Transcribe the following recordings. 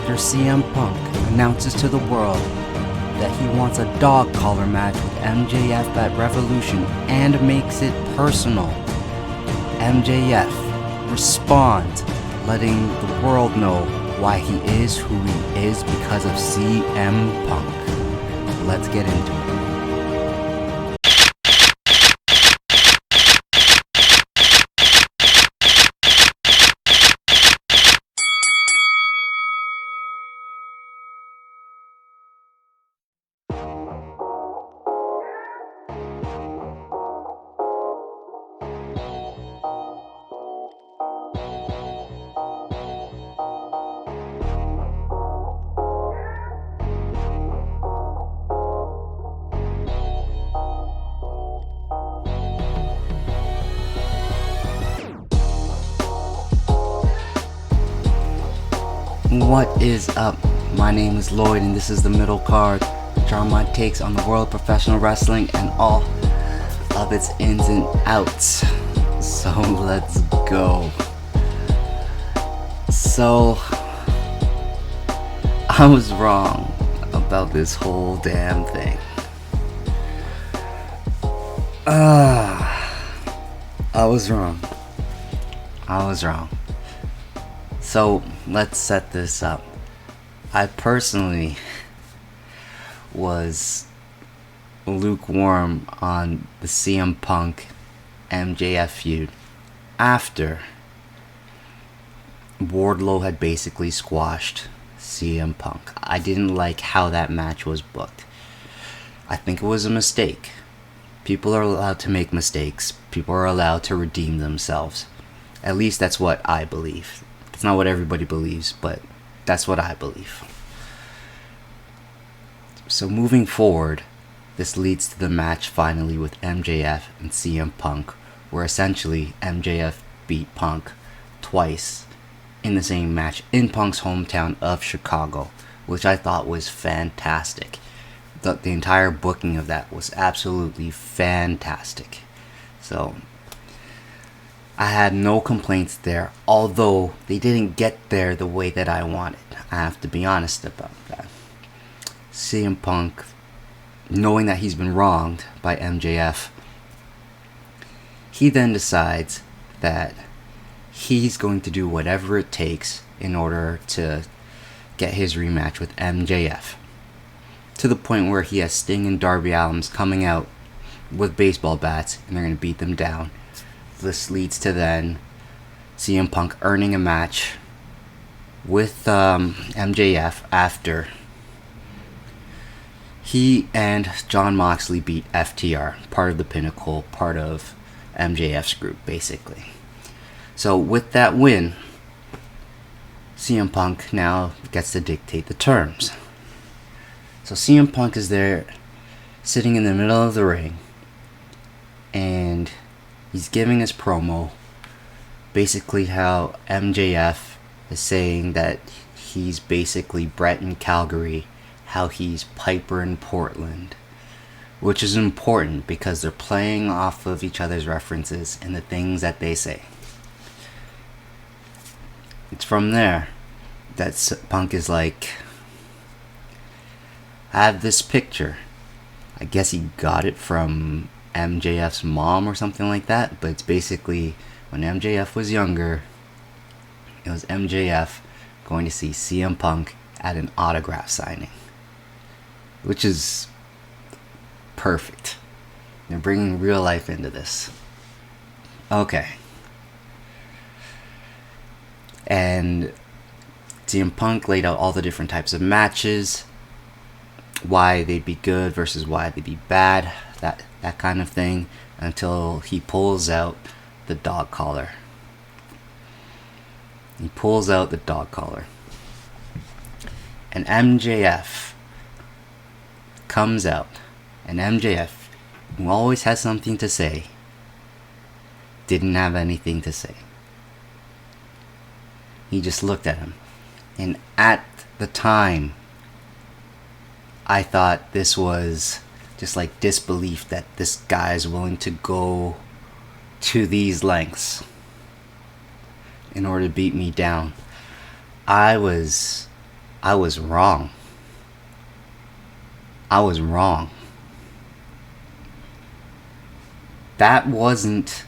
after CM Punk announces to the world that he wants a dog collar match with MJF at Revolution and makes it personal. MJF responds, letting the world know why he is who he is because of CM Punk. Let's get into it. What is up? My name is Lloyd and this is the Middle Card, which are my takes on the world of professional wrestling and all of its ins and outs. So let's go. So I was wrong about this whole damn thing. I was wrong. So let's set this up. I personally was lukewarm on the CM Punk MJF feud after Wardlow had basically squashed CM Punk. I didn't like how that match was booked. I think it was a mistake. People are allowed to make mistakes. People are allowed to redeem themselves. At least that's what I believe. It's not what everybody believes, but that's what I believe. So moving forward, this leads to the match finally with MJF and CM Punk, where essentially MJF beat Punk twice in the same match in Punk's hometown of Chicago, which I thought was fantastic. The entire booking of that was absolutely fantastic. So I had no complaints there, although they didn't get there the way that I wanted. I have to be honest about that. CM Punk, knowing that he's been wronged by MJF, he then decides that he's going to do whatever it takes in order to get his rematch with MJF. To the point where he has Sting and Darby Allin coming out with baseball bats and they're going to beat them down. This leads to then CM Punk earning a match with MJF after he and Jon Moxley beat FTR, part of the Pinnacle, part of MJF's group, basically. So with that win, CM Punk now gets to dictate the terms. So CM Punk is there, sitting in the middle of the ring, and he's giving his promo, basically how MJF is saying that he's basically Brett in Calgary, how he's Piper in Portland, which is important because they're playing off of each other's references and the things that they say. It's from there that Punk is like, I have this picture. I guess he got it from MJF's mom or something like that, but it's basically when MJF was younger, it was MJF going to see CM Punk at an autograph signing, which is perfect. They're bringing real life into this. Okay. And CM Punk laid out all the different types of matches, why they'd be good versus why they'd be bad, that kind of thing, until he pulls out the dog collar. He pulls out the dog collar. And MJF comes out. And MJF, who always has something to say, didn't have anything to say. He just looked at him. And at the time, I thought this was just like disbelief that this guy is willing to go to these lengths in order to beat me down. I was I was wrong. I was wrong. That wasn't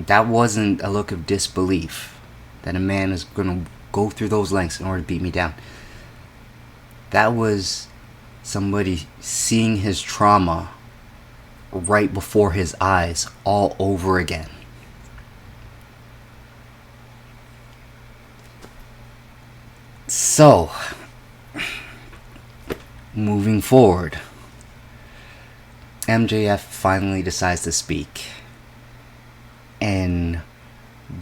a look of disbelief that a man is going to go through those lengths in order to beat me down. That was somebody seeing his trauma right before his eyes all over again. So, moving forward, MJF finally decides to speak in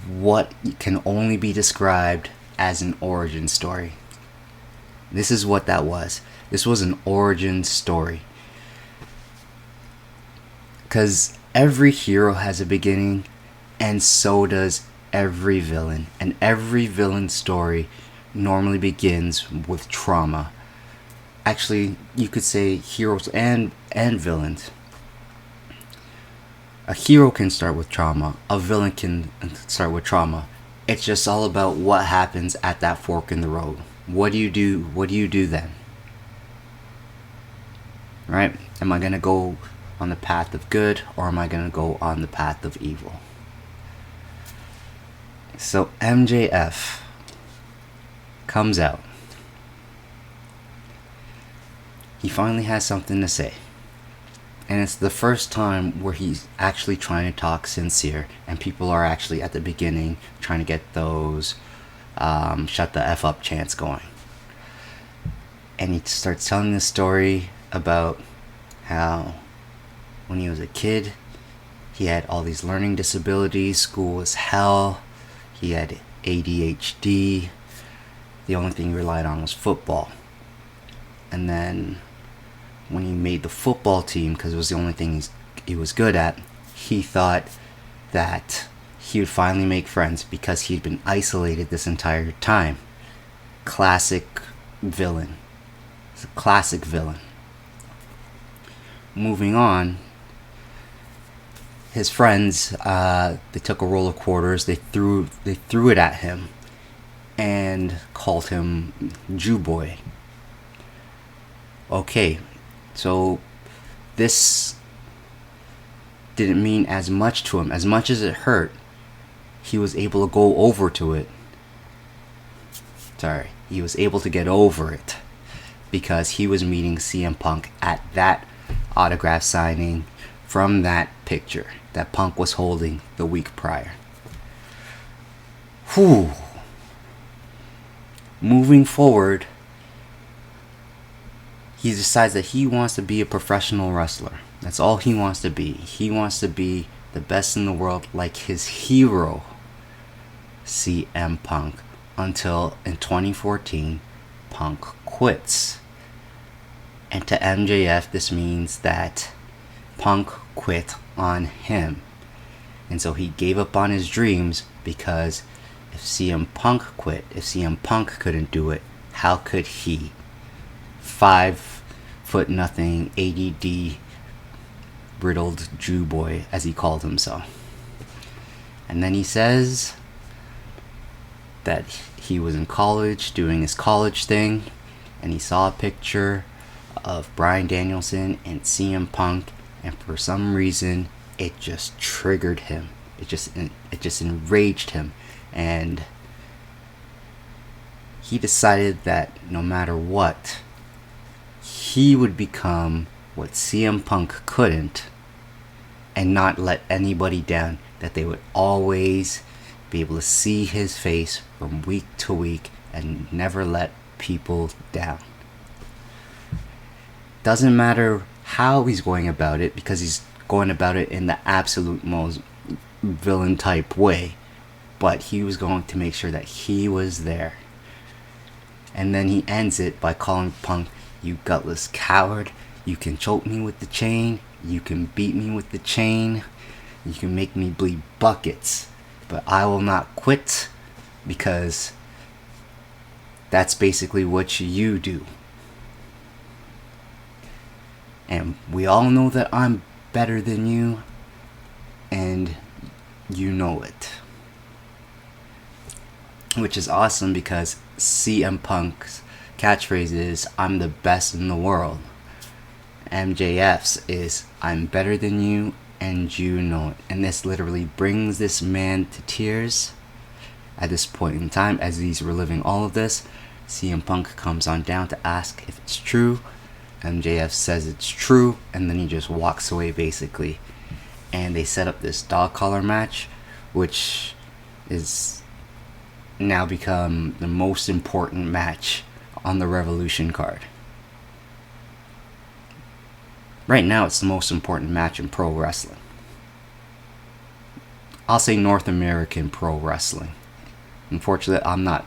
what can only be described as an origin story. This is what that was. This was an origin story. Because every hero has a beginning, and so does every villain. And every villain story normally begins with trauma. Actually, you could say heroes and villains. A hero can start with trauma. A villain can start with trauma. It's just all about what happens at that fork in the road. What do you do? What do you do then? Right? Am I going to go on the path of good, or am I going to go on the path of evil? So MJF comes out. He finally has something to say. And it's the first time where he's actually trying to talk sincere, and people are actually at the beginning trying to get those shut the F up chants going. And he starts telling this story about how when he was a kid, he had all these learning disabilities, school was hell, he had ADHD, the only thing he relied on was football. And then when he made the football team, because it was the only thing he was good at, he thought that he would finally make friends because he'd been isolated this entire time. Classic villain. It's a classic villain. Moving on, his friends, they took a roll of quarters, they threw it at him and called him Jew Boy. Okay, so this didn't mean as much to him. As much as it hurt, he was able to go over to it. He was able to get over it because he was meeting CM Punk at that autograph signing from that picture that Punk was holding the week prior. Whew. Moving forward, he decides that he wants to be a professional wrestler. That's all he wants to be. He wants to be the best in the world, like his hero, CM Punk, until in 2014, Punk quits. And to MJF, this means that Punk quit on him. And so he gave up on his dreams, because if CM Punk quit, if CM Punk couldn't do it, how could he? 5'0" ADD riddled Jew boy, as he called himself. And then he says that he was in college doing his college thing, and he saw a picture of Bryan Danielson and CM Punk, and for some reason it just triggered him. It just enraged him, and he decided that no matter what, he would become what CM Punk couldn't, and not let anybody down, that they would always be able to see his face from week to week and never let people down. Doesn't matter how he's going about it, because he's going about it in the absolute most villain type way, but he was going to make sure that he was there. And then he ends it by calling Punk, "You gutless coward, you can choke me with the chain, you can beat me with the chain, you can make me bleed buckets, but I will not quit, because that's basically what you do. And we all know that I'm better than you, and you know it." Which is awesome, because CM Punk's catchphrase is, I'm the best in the world. MJF's is, I'm better than you and you know it. And this literally brings this man to tears at this point in time as he's reliving all of this. CM Punk comes on down to ask if it's true. MJF says it's true, and then he just walks away basically. And they set up this dog collar match, which is now become the most important match on the Revolution card. Right now, it's the most important match in pro wrestling. I'll say North American pro wrestling. Unfortunately, I'm not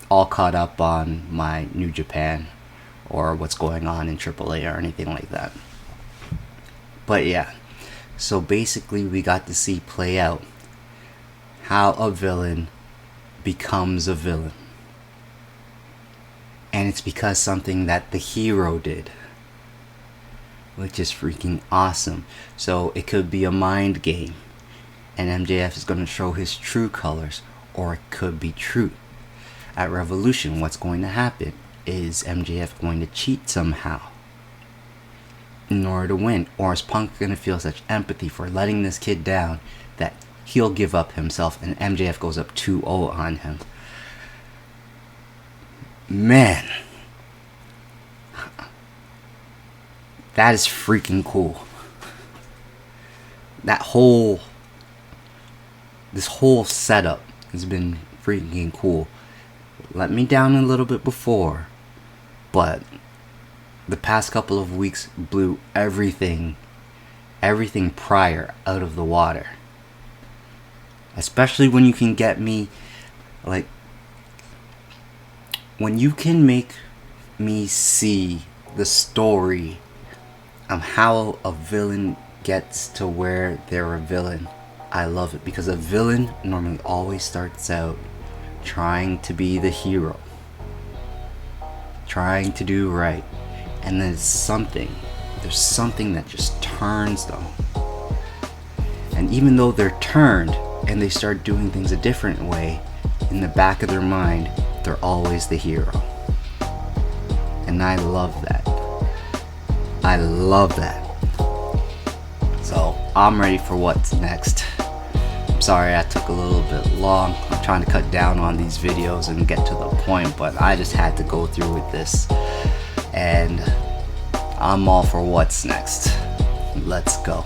all caught up on my New Japan or what's going on in AAA or anything like that. But yeah, so basically we got to see play out how a villain becomes a villain. And it's because something that the hero did, which is freaking awesome. So it could be a mind game, and MJF is going to show his true colors, or it could be truth. At Revolution, what's going to happen is MJF going to cheat somehow in order to win, or is Punk going to feel such empathy for letting this kid down that he'll give up himself and MJF goes up 2-0 on him. Man, that is freaking cool. This whole setup has been freaking cool. Let me down a little bit before, but the past couple of weeks blew everything prior out of the water. Especially when you can get me, like, when you can make me see the story of how a villain gets to where they're a villain. I love it, because a villain normally always starts out trying to be the hero, trying to do right, and then there's something that just turns them. And even though they're turned and they start doing things a different way, in the back of their mind, they're always the hero. And I love that. I love that. So I'm ready for what's next. I'm sorry I took a little bit long. I'm trying to cut down on these videos and get to the point, but I just had to go through with this. And I'm all for what's next. Let's go.